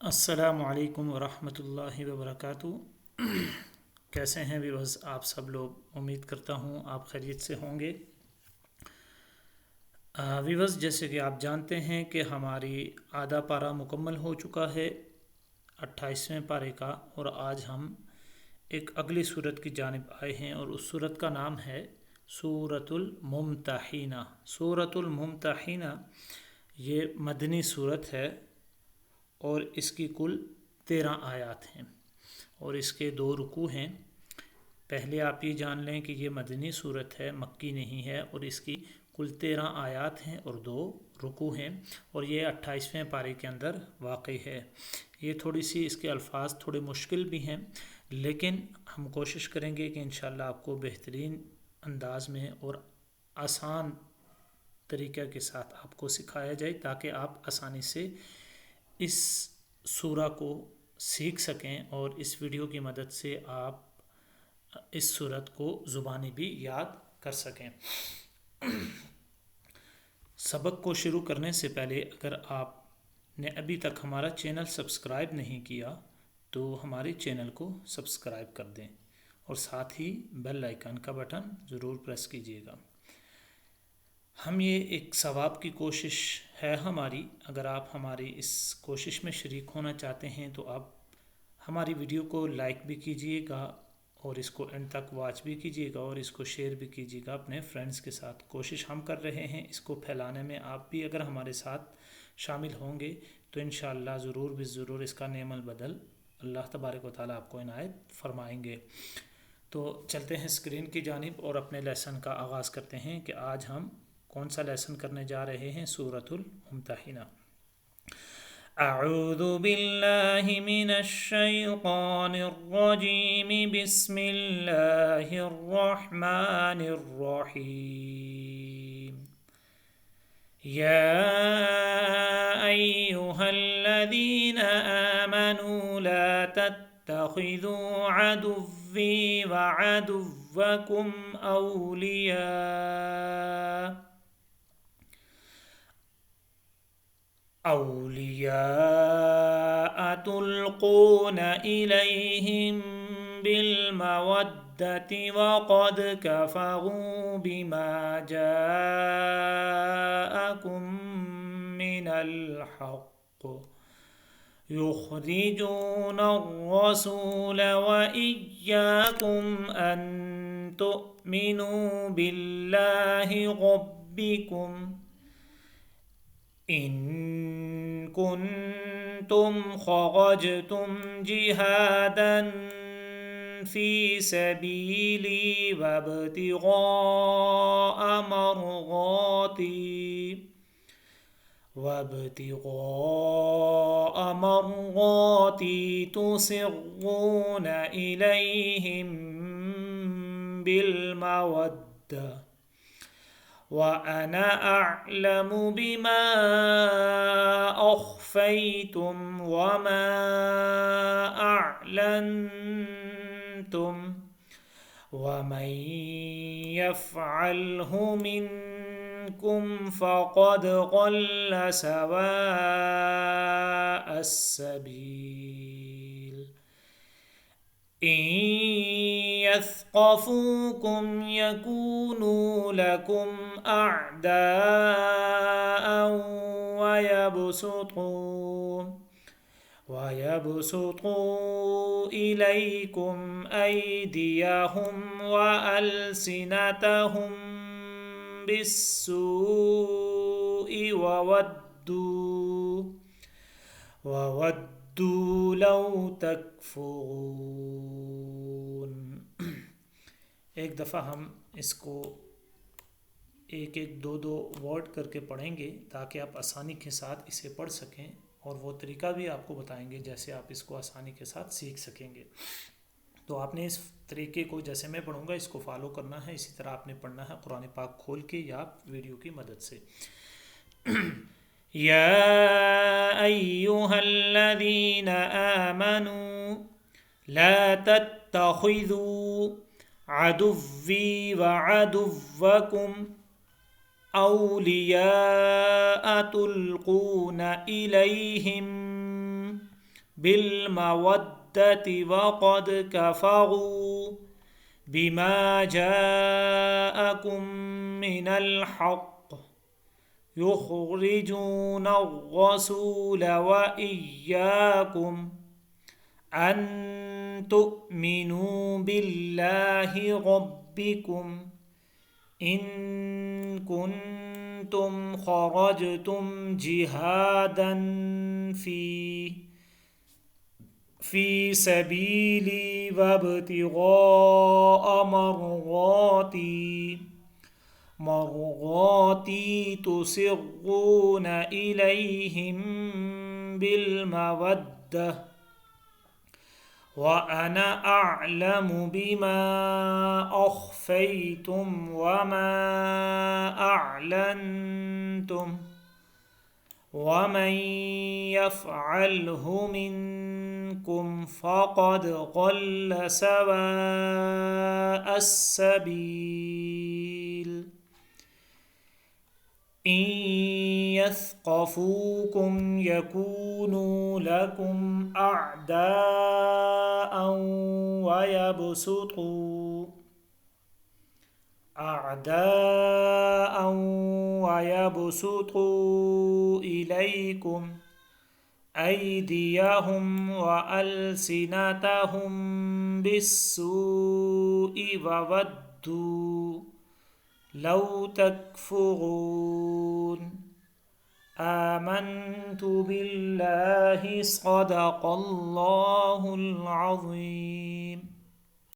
السلام علیکم ورحمۃ اللہ وبرکاتہ۔ کیسے ہیں ویورز آپ سب لوگ؟ امید کرتا ہوں آپ خیریت سے ہوں گے۔ ویورز، جیسے کہ آپ جانتے ہیں کہ ہماری آدھا پارہ مکمل ہو چکا ہے 28ویں پارے کا، اور آج ہم ایک اگلی صورت کی جانب آئے ہیں، اور اس صورت کا نام ہے سورۃ الممتحنہ۔ سورۃ الممتحنہ یہ مدنی صورت ہے اور اس کی کل 13 آیات ہیں اور اس کے 2 رکوع ہیں۔ پہلے آپ یہ جان لیں کہ یہ مدنی صورت ہے، مکی نہیں ہے، اور اس کی کل 13 آیات ہیں اور 2 رکوع ہیں، اور یہ 28ویں پارے کے اندر واقع ہے۔ یہ تھوڑی سی اس کے الفاظ تھوڑے مشکل بھی ہیں، لیکن ہم کوشش کریں گے کہ انشاءاللہ آپ کو بہترین انداز میں اور آسان طریقہ کے ساتھ آپ کو سکھایا جائے تاکہ آپ آسانی سے اس سورہ کو سیکھ سکیں، اور اس ویڈیو کی مدد سے آپ اس سورت کو زبانی بھی یاد کر سکیں۔ سبق کو شروع کرنے سے پہلے اگر آپ نے ابھی تک ہمارا چینل سبسکرائب نہیں کیا تو ہمارے چینل کو سبسکرائب کر دیں اور ساتھ ہی بیل آئیکن کا بٹن ضرور پریس کیجیے گا۔ ہم یہ ایک ثواب کی کوشش ہے ہماری، اگر آپ ہماری اس کوشش میں شریک ہونا چاہتے ہیں تو آپ ہماری ویڈیو کو لائک بھی کیجیے گا اور اس کو اینڈ تک واچ بھی کیجیے گا اور اس کو شیئر بھی کیجیے گا اپنے فرینڈز کے ساتھ۔ کوشش ہم کر رہے ہیں اس کو پھیلانے میں، آپ بھی اگر ہمارے ساتھ شامل ہوں گے تو انشاءاللہ ضرور بھی ضرور اس کا نعم البدل اللہ تبارک و تعالیٰ آپ کو عنایت فرمائیں گے۔ تو چلتے ہیں اسکرین کی جانب اور اپنے لیسن کا آغاز کرتے ہیں کہ آج ہم کون سا لیسن کرنے جا رہے ہیں۔ سورۃ الممتحنہ۔ اعوذ باللہ من الشیطان الرجیم، بسم اللہ الرحمن الرحیم۔ یا ایہا الذین آمنوا لا تتخذوا عدوی وعدوکم اولیاء تلقون الیہم بالمودۃ وقد کفروا بما جاءکم من الحق یخرجون الرسول وإیاکم ان تؤمنوا باللہ ربکم ان کنتم خرجتم جہادا فی سبیلی وابتغاء مرضاتی تسرون الیہم بالمودۃ وَأَنَا أَعْلَمُ بِمَا أَخْفَيْتُمْ وَمَا أَعْلَنْتُمْ وَمَنْ يَفْعَلْهُ مِنْكُمْ فَقَدْ ضَلَّ سَوَاءَ السَّبِيلِ۔ إن يثقفوكم يكونوا لكم أعداء ويبسطوا إليكم أيديهم وألسنتهم بالسوء وودوا لو تکفرون۔ ایک دفعہ ہم اس کو ایک دو ورڈ کر کے پڑھیں گے تاکہ آپ آسانی کے ساتھ اسے پڑھ سکیں، اور وہ طریقہ بھی آپ کو بتائیں گے جیسے آپ اس کو آسانی کے ساتھ سیکھ سکیں گے۔ تو آپ نے اس طریقے کو جیسے میں پڑھوں گا اس کو فالو کرنا ہے، اسی طرح آپ نے پڑھنا ہے قرآن پاک کھول کے یا ویڈیو کی مدد سے۔ یا ایہا الذین آمنوا لا تتخذوا عدوی وعدوکم اولیاء تلقون الیہم بالمودة وقد كفروا بما جاءكم من الحق يخرجون الرسول وإياكم أن تؤمنوا بالله ربكم إن كنتم خرجتم جهادا في سبيلي وابتغاء مرغاتي تسرون إليهم بالمودة وأنا أعلم بما أخفيتم وما أعلنتم ومن يفعله منكم فقد ضل سواء السبيل إن يثقفوكم يكونوا لكم أعداء ويبسطوا إليكم أيديهم وألسنتهم بالسوء وودوا لو تكفرون آمنت بالله صدق الله العظيم